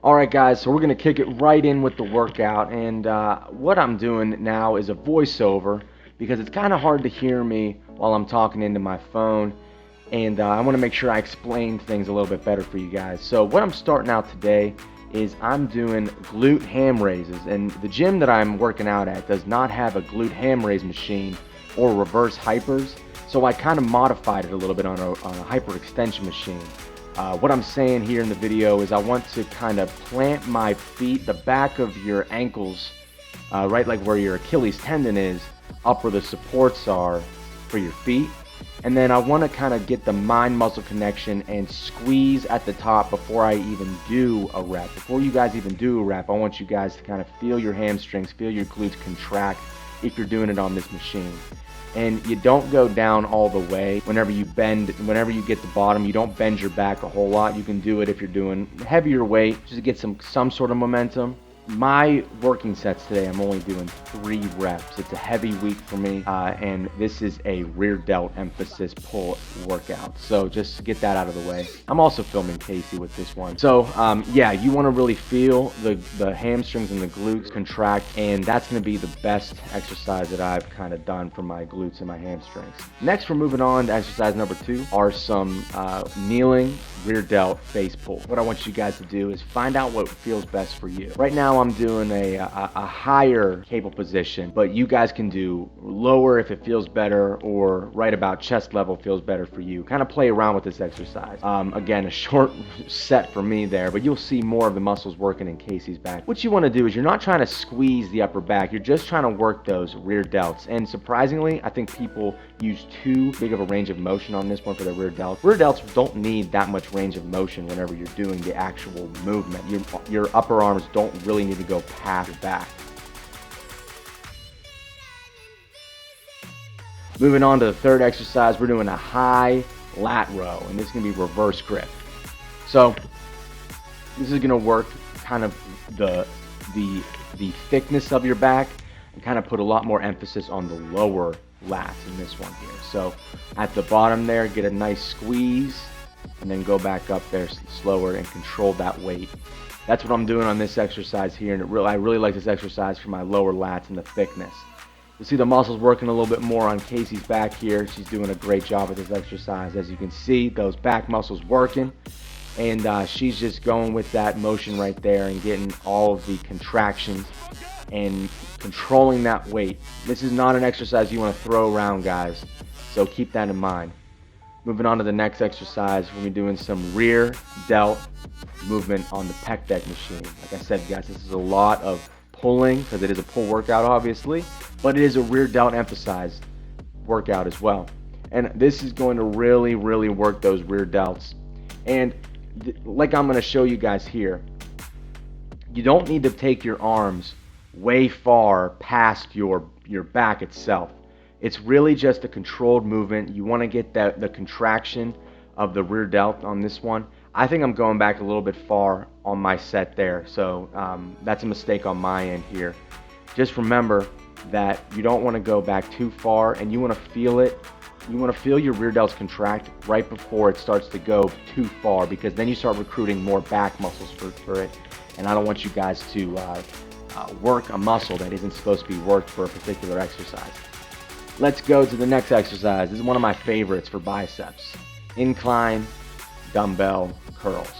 Alright guys, so we're going to kick it right in with the workout, and what I'm doing now is a voiceover because it's kind of hard to hear me while I'm talking into my phone, and I want to make sure I explain things a little bit better for you guys. So what I'm starting out today is I'm doing glute ham raises, and the gym that I'm working out at does not have a glute ham raise machine or reverse hypers, so I kind of modified it a little bit on a hyper extension machine. What I'm saying here in the video is I want to kind of plant my feet, the back of your ankles, right like where your Achilles tendon is, up where the supports are for your feet. And then I want to kind of get the mind muscle connection and squeeze at the top before I even do a rep. Before you guys even do a rep, I want you guys to kind of feel your hamstrings, feel your glutes contract if you're doing it on this machine. And you don't go down all the way. Whenever you get the bottom, you don't bend your back a whole lot. You can do it if you're doing heavier weight, just to get some sort of momentum. My working sets today, I'm only doing 3 reps. It's a heavy week for me, and this is a rear delt emphasis pull workout. So just to get that out of the way. I'm also filming Casey with this one. So yeah, you want to really feel the hamstrings and the glutes contract, and that's going to be the best exercise that I've kind of done for my glutes and my hamstrings. Next, we're moving on to exercise number 2, are some kneeling rear delt face pull. What I want you guys to do is find out what feels best for you. Right now I'm doing a higher cable position, but you guys can do lower if it feels better, or right about chest level feels better for you. Kind of play around with this exercise. Again, a short set for me there, but you'll see more of the muscles working in Casey's back. What you want to do is you're not trying to squeeze the upper back, you're just trying to work those rear delts. And surprisingly, I think people use too big of a range of motion on this one for the rear delts. Rear delts don't need that much range of motion whenever you're doing the actual movement. Your upper arms don't really need to go past your back. Moving on to the third exercise, we're doing a high lat row, and this is going to be reverse grip. So this is going to work kind of the thickness of your back and kind of put a lot more emphasis on the lower lats in this one here. So at the bottom there, get a nice squeeze, and then go back up there slower and control that weight. That's what I'm doing on this exercise here, and I really like this exercise for my lower lats and the thickness. You'll see the muscles working a little bit more on Casey's back here. She's doing a great job with this exercise. As you can see, those back muscles working, and she's just going with that motion right there and getting all of the contractions and controlling that weight. This is not an exercise you want to throw around, guys, so keep that in mind. Moving on to the next exercise, we're going to be doing some rear delt movement on the Peck deck machine. Like I said, guys, this is a lot of pulling because it is a pull workout, obviously, but it is a rear delt emphasized workout as well. And this is going to really work those rear delts. And like I'm going to show you guys here, you don't need to take your arms way far past your back itself. It's really just a controlled movement. You want to get the contraction of the rear delt on this one. I think I'm going back a little bit far on my set there, so that's a mistake on my end here. Just remember that you don't want to go back too far, and you want to feel it. You want to feel your rear delts contract right before it starts to go too far, because then you start recruiting more back muscles for it, and I don't want you guys to work a muscle that isn't supposed to be worked for a particular exercise. Let's go to the next exercise. This is one of my favorites for biceps. Incline dumbbell curls.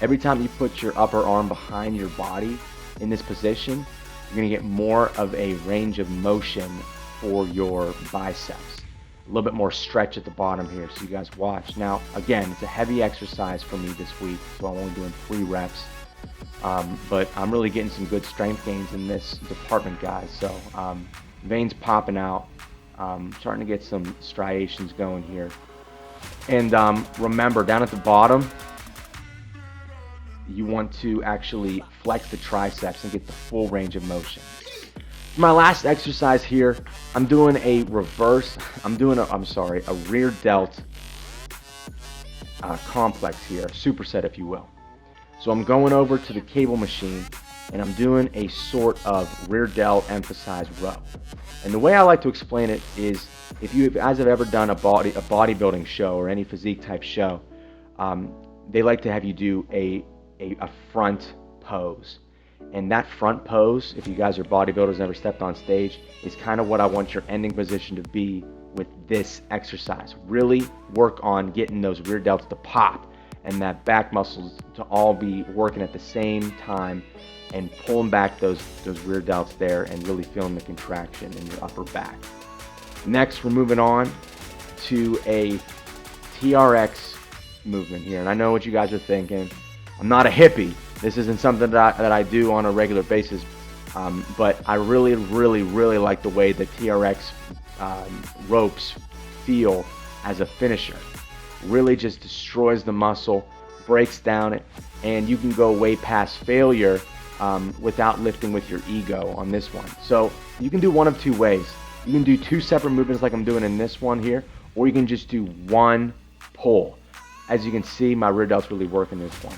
Every time you put your upper arm behind your body in this position, you're going to get more of a range of motion for your biceps. A little bit more stretch at the bottom here, so you guys watch. Now, again, it's a heavy exercise for me this week, so I'm only doing 3 reps. But I'm really getting some good strength gains in this department, guys. So veins popping out. Starting to get some striations going here. And remember, down at the bottom, you want to actually flex the triceps and get the full range of motion. For my last exercise here, I'm doing a rear delt complex here, a superset if you will. So I'm going over to the cable machine, and I'm doing a sort of rear delt emphasized row. And the way I like to explain it is, if you guys have ever done a bodybuilding show or any physique type show, they like to have you do a front pose. And that front pose, if you guys are bodybuilders, never stepped on stage, is kind of what I want your ending position to be with this exercise. Really work on getting those rear delts to pop and that back muscles to all be working at the same time and pulling back those rear delts there and really feeling the contraction in your upper back. Next, we're moving on to a TRX movement here. And I know what you guys are thinking. I'm not a hippie. This isn't something that I do on a regular basis, but I really like the way the TRX ropes feel as a finisher. Really just destroys the muscle, breaks down it, and you can go way past failure without lifting with your ego on this one. So you can do one of two ways. You can do two separate movements like I'm doing in this one here, or you can just do one pull. As you can see, my rear delts really work in this one.